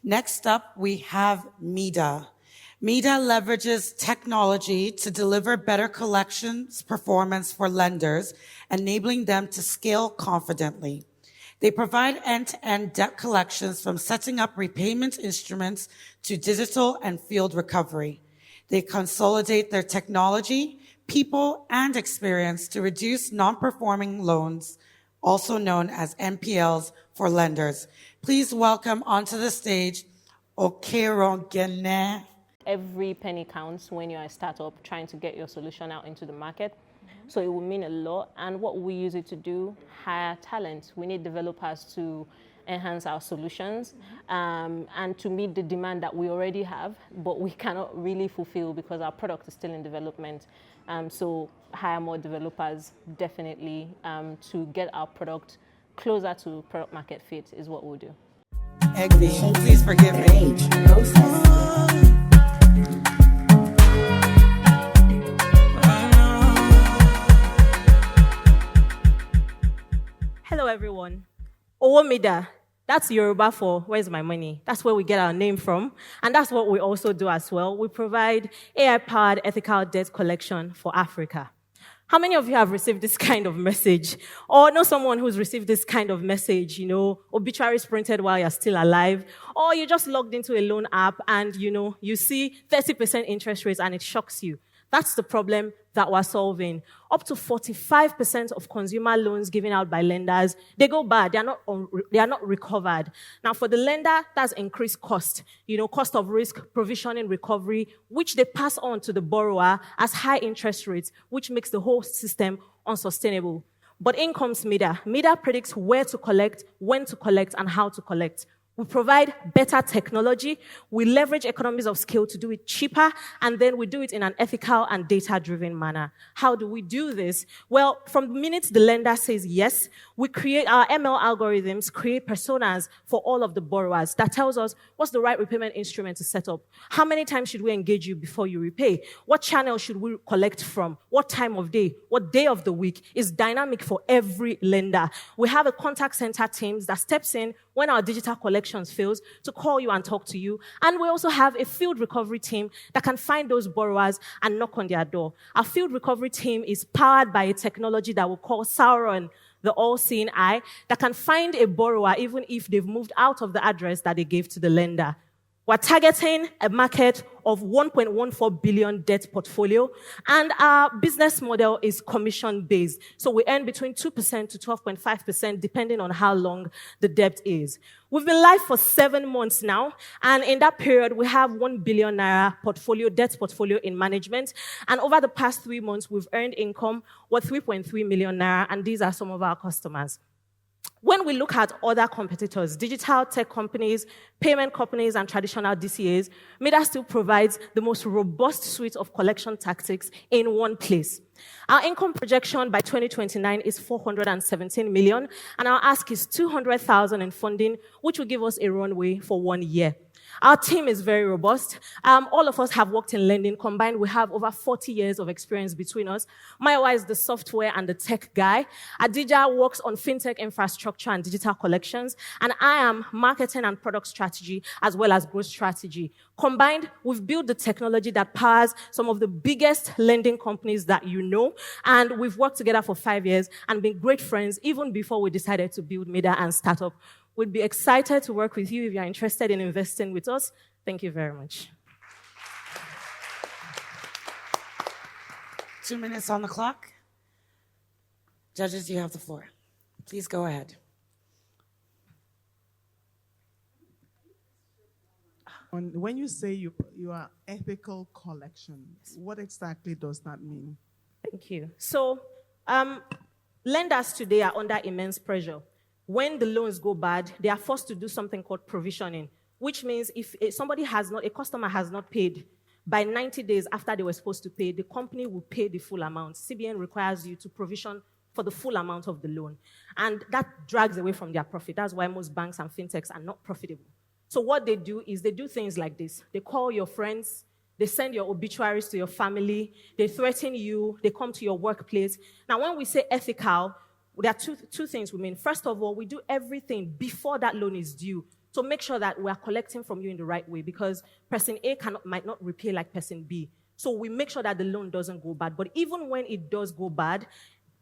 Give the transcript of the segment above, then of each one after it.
Next up, we have Mida. Mida leverages technology to deliver better collections performance for lenders, enabling them to scale confidently. They provide end-to-end debt collections from setting up repayment instruments to digital and field recovery. They consolidate their technology, people, and experience to reduce non-performing loans, also known as NPLs, for lenders. Please welcome onto the stage Okeroghene. Every penny counts when you're a startup trying to get your solution out into the market. So it will mean a lot. And what we use it to do, hire talent. We need developers to enhance our solutions and to meet the demand that we already have, but we cannot really fulfill because our product is still in development. So hire more developers, definitely, to get our product closer to product market fit is what we'll do. Egbi, please forgive me. Hello, everyone. Mida, that's Yoruba for where's my money? That's where we get our name from. And that's what we also do as well. We provide AI-powered ethical debt collection for Africa. How many of you have received this kind of message? Or know someone who's received this kind of message, obituaries printed while you're still alive? Or you just logged into a loan app and, you see 30% interest rates and it shocks you. That's the problem that we're solving. Up to 45% of consumer loans given out by lenders, they go bad. They are not recovered. Now, for the lender, that's increased cost. Cost of risk, provisioning, recovery, which they pass on to the borrower as high interest rates, which makes the whole system unsustainable. But in comes Mida. Mida predicts where to collect, when to collect, and how to collect. We provide better technology, we leverage economies of scale to do it cheaper, and then we do it in an ethical and data-driven manner. How do we do this? Well, from the minute the lender says yes, we create our ML algorithms, create personas for all of the borrowers that tells us what's the right repayment instrument to set up. How many times should we engage you before you repay? What channel should we collect from? What time of day? What day of the week? Is dynamic for every lender. We have a contact center team that steps in when our digital collections fails to call you and talk to you. And we also have a field recovery team that can find those borrowers and knock on their door. Our field recovery team is powered by a technology that we call Sauron, the all-seeing eye, that can find a borrower even if they've moved out of the address that they gave to the lender. We're targeting a market of 1.14 billion debt portfolio, and our business model is commission-based. So we earn between 2% to 12.5%, depending on how long the debt is. We've been live for 7 months now, and in that period, we have 1 billion naira debt portfolio in management. And over the past 3 months, we've earned income worth 3.3 million naira, and these are some of our customers. When we look at other competitors, digital tech companies, payment companies, and traditional DCAs, Mida still provides the most robust suite of collection tactics in one place. Our income projection by 2029 is 417 million, and our ask is 200,000 in funding, which will give us a runway for 1 year. Our team is very robust. All of us have worked in lending. Combined, we have over 40 years of experience between us. Mayowa is the software and the tech guy. Adija works on fintech infrastructure and digital collections. And I am marketing and product strategy as well as growth strategy. Combined, we've built the technology that powers some of the biggest lending companies that you know. And we've worked together for 5 years and been great friends even before we decided to build Mida and start up. We'd be excited to work with you if you're interested in investing with us. Thank you very much. 2 minutes on the clock. Judges, you have the floor. Please go ahead. When you say you are ethical collections, what exactly does that mean? Thank you. So, lenders today are under immense pressure. When the loans go bad, they are forced to do something called provisioning, which means if a customer has not paid by 90 days after they were supposed to pay, the company will pay the full amount. CBN requires you to provision for the full amount of the loan. And that drags away from their profit. That's why most banks and fintechs are not profitable. So what they do is they do things like this. They call your friends, they send your obituaries to your family, they threaten you, they come to your workplace. Now, when we say ethical, there are two things we mean. First of all, we do everything before that loan is due So make sure that we are collecting from you in the right way, because person A might not repay like person B. So we make sure that the loan doesn't go bad. But even when it does go bad,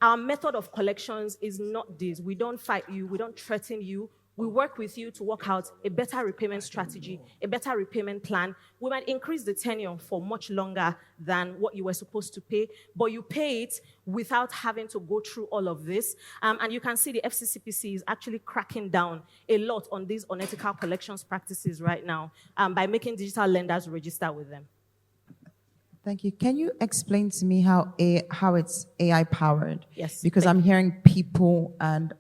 our method of collections is not this. We don't fight you. We don't threaten you. We work with you to work out a better repayment strategy, a better repayment plan. We might increase the tenure for much longer than what you were supposed to pay, but you pay it without having to go through all of this. And you can see the FCCPC is actually cracking down a lot on these unethical collections practices right now by making digital lenders register with them. Thank you. Can you explain to me how it's AI powered? Yes. Because I'm hearing people, and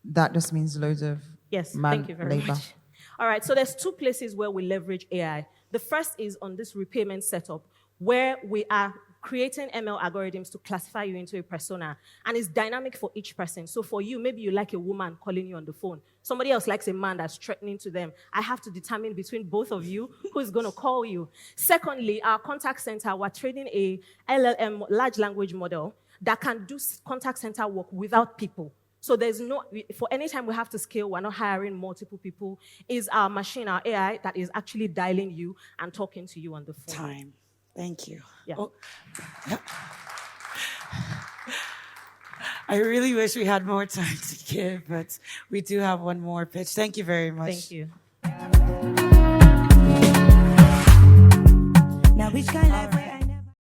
that just means loads of thank you very much. All right, so there's two places where we leverage AI. The first is on this repayment setup, where we are creating ML algorithms to classify you into a persona, and it's dynamic for each person. So for you, maybe you like a woman calling you on the phone. Somebody else likes a man that's threatening to them. I have to determine between both of you who is going to call you. Secondly, our contact center, we're training a LLM, large language model, that can do contact center work without people. So there's no, for any time we have to scale, we're not hiring multiple people. Is our machine, our AI, that is actually dialing you and talking to you on the phone. Time. Thank you. Yeah. Oh. I really wish we had more time to give, but we do have one more pitch. Thank you very much. Thank you. Now which kind of